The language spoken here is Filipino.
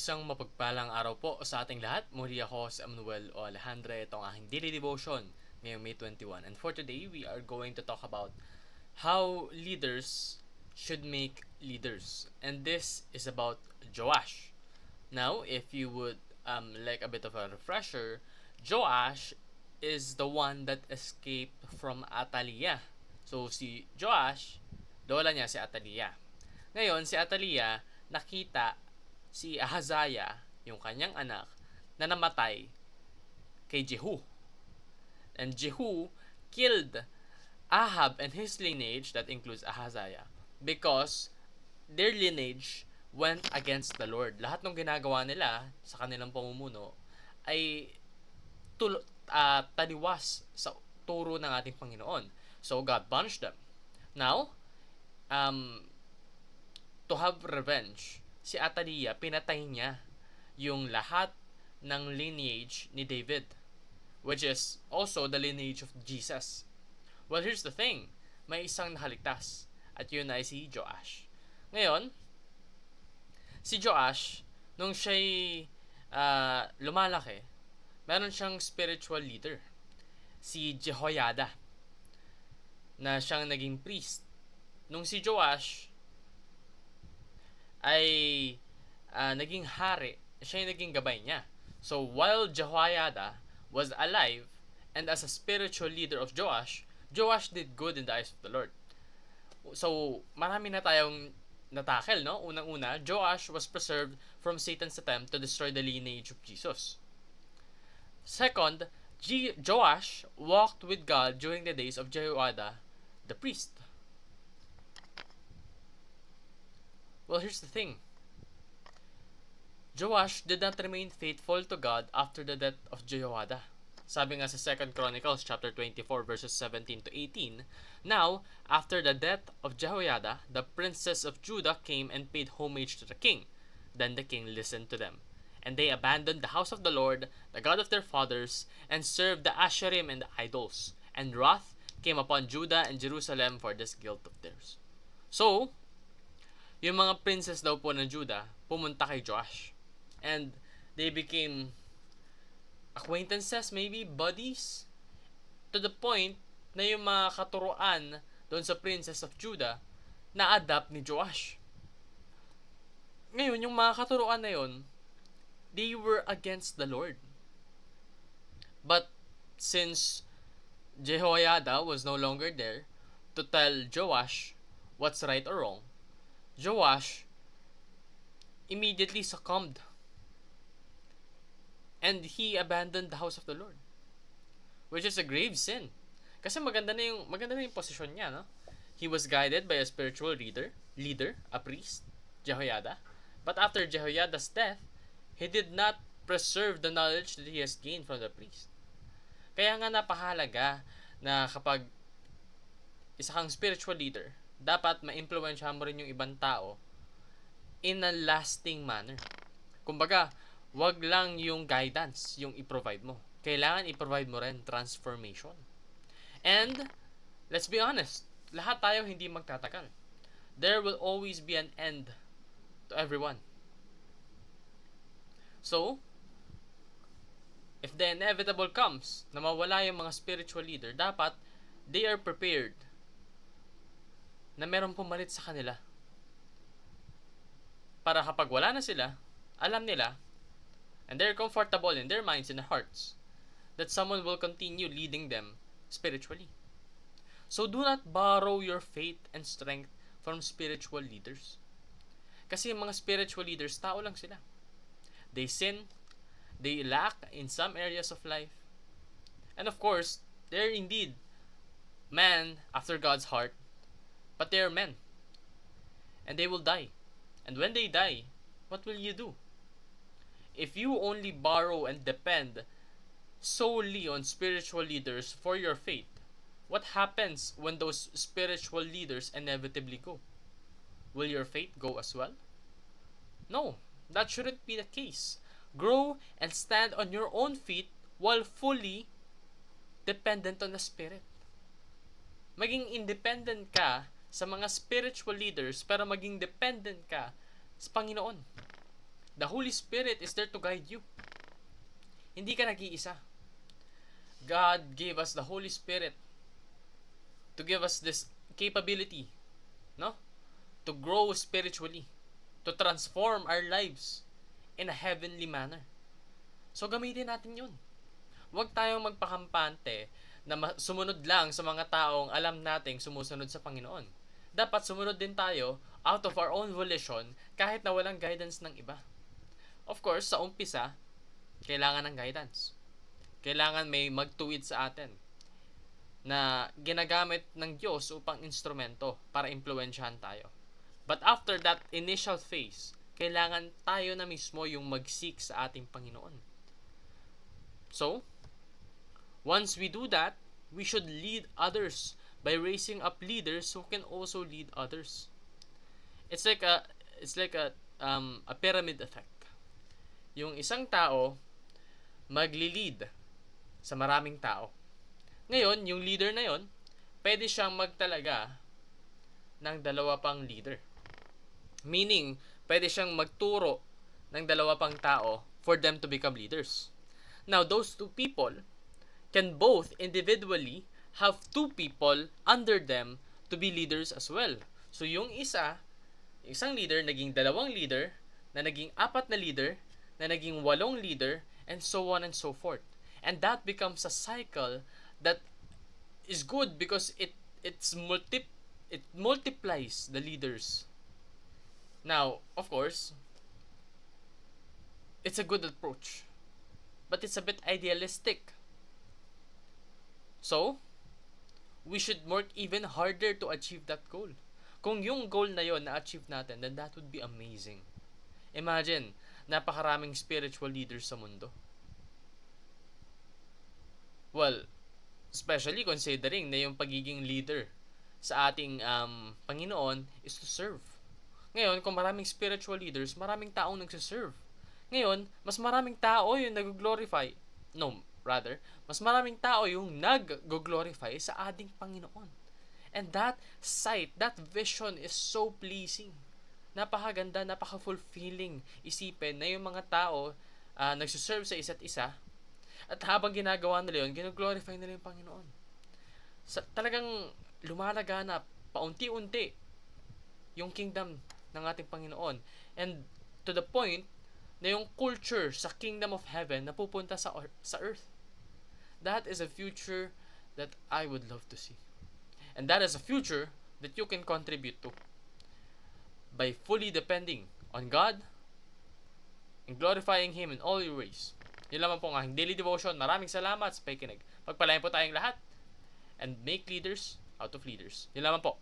Isang mapagpalang araw po sa ating lahat. Muli ako si Emmanuel O Alejandre. Ito ang aking daily devotion ngayong May 21. And for today, we are going to talk about how leaders should make leaders. And this is about Joash. Now, if you would like a bit of a refresher, Joash is the one that escaped from Atalia. So, si Joash, lola niya si Atalia. Ngayon, si Atalia nakita si Ahaziah, yung kanyang anak, na namatay kay Jehu. And Jehu killed Ahab and his lineage, that includes Ahaziah, because their lineage went against the Lord. Lahat ng ginagawa nila sa kanilang pamumuno ay taliwas sa turo ng ating Panginoon. So God punished them. Now, to have revenge, si Atalia, pinatay niya yung lahat ng lineage ni David, which is also the lineage of Jesus. Well, here's the thing. May isang nakaligtas, at yun ay si Joash. Ngayon, si Joash, nung siya'y lumalaki, meron siyang spiritual leader, si Jehoiada, na siyang naging priest. Nung si Joash ay naging hari, siya yung naging gabay niya. So, while Jehoiada was alive, and as a spiritual leader of Joash, Joash did good in the eyes of the Lord. So, marami na tayong natakel, no? Unang-una, Joash was preserved from Satan's attempt to destroy the lineage of Jesus. Second, Joash walked with God during the days of Jehoiada, the priest. Well, here's the thing. Joash did not remain faithful to God after the death of Jehoiada. Sabi nga sa 2 Chronicles chapter 24 verses 17 to 18, now, after the death of Jehoiada, the princes of Judah came and paid homage to the king. Then the king listened to them. And they abandoned the house of the Lord, the God of their fathers, and served the Asherim and the idols. And wrath came upon Judah and Jerusalem for this guilt of theirs. So, yung mga princes daw po ng Judah, pumunta kay Joash. And they became acquaintances, maybe buddies, to the point na yung mga katuruan doon sa princes of Judah, na-adapt ni Joash. Ngayon, yung mga katuruan na yun, they were against the Lord. But since Jehoiada was no longer there to tell Joash what's right or wrong, Joash immediately succumbed and he abandoned the house of the Lord, which is a grave sin. Kasi maganda na yung posisyon niya, no? He was guided by a spiritual leader, a priest, Jehoiada. But after Jehoiada's death, he did not preserve the knowledge that he has gained from the priest. Kaya nga napahalaga na kapag isa kang spiritual leader, dapat ma-influensyahan mo rin yung ibang tao in a lasting manner. Kumbaga, wag lang yung guidance yung i-provide mo. Kailangan i-provide mo rin transformation. And, let's be honest, lahat tayo hindi magtatagal. There will always be an end to everyone. So, if the inevitable comes na mawala yung mga spiritual leader, dapat they are prepared na merong pumalit sa kanila. Para kapag wala na sila, alam nila, and they're comfortable in their minds and hearts, that someone will continue leading them spiritually. So do not borrow your faith and strength from spiritual leaders. Kasi yung mga spiritual leaders, tao lang sila. They sin, they lack in some areas of life. And of course, they're indeed men after God's heart, but they are men. And they will die. And when they die, what will you do? If you only borrow and depend solely on spiritual leaders for your faith, what happens when those spiritual leaders inevitably go? Will your faith go as well? No, that shouldn't be the case. Grow and stand on your own feet while fully dependent on the Spirit. Maging independent ka sa mga spiritual leaders pero maging dependent ka sa Panginoon. The Holy Spirit is there to guide you. Hindi ka nag-iisa. God gave us the Holy Spirit to give us this capability, no? To grow spiritually, to transform our lives in a heavenly manner. So gamitin natin 'yun. Huwag tayong magpakampante na sumunod lang sa mga taong alam nating sumusunod sa Panginoon. Dapat sumunod din tayo out of our own volition kahit na walang guidance ng iba. Of course, sa umpisa, kailangan ng guidance. Kailangan may magtuwid sa atin na ginagamit ng Diyos upang instrumento para impluwensyahan tayo. But after that initial phase, kailangan tayo na mismo yung mag-seek sa ating Panginoon. So, once we do that, we should lead others by raising up leaders who can also lead others. It's like a pyramid effect. Yung isang tao magli-lead sa maraming tao. Ngayon, yung leader na yon, pwede siyang magtalaga ng dalawa pang leader. Meaning, pwede siyang magturo ng dalawa pang tao for them to become leaders. Now, those two people can both individually have two people under them to be leaders as well. So, yung isang leader, naging dalawang leader, na naging apat na leader, na naging 8 leader, and so on and so forth. And that becomes a cycle that is good because it multiplies the leaders. Now, of course, it's a good approach, but it's a bit idealistic. So, we should work even harder to achieve that goal. Kung yung goal na yon na-achieve natin, then that would be amazing. Imagine, napakaraming spiritual leaders sa mundo. Well, especially considering na yung pagiging leader sa ating Panginoon is to serve. Ngayon, kung maraming spiritual leaders, maraming taong nagsiserve. Ngayon, mas maraming tao yung nag-glorify. No, rather, mas maraming tao yung nag-glorify sa ating Panginoon. And that sight, that vision is so pleasing. Napakaganda, napaka-fulfilling isipin na yung mga tao nagsiserve sa isa't isa at habang ginagawa nila yun, gino-glorify nila yung Panginoon. Talagang lumalaganap paunti-unti yung kingdom ng ating Panginoon. And to the point na yung culture sa kingdom of heaven napupunta sa earth. That is a future that I would love to see. And that is a future that you can contribute to by fully depending on God and glorifying Him in all your ways. Yun lamang po ang aking daily devotion. Maraming salamat sa pakikinig. Pagpalain po tayong lahat and make leaders out of leaders. Yun lamang po.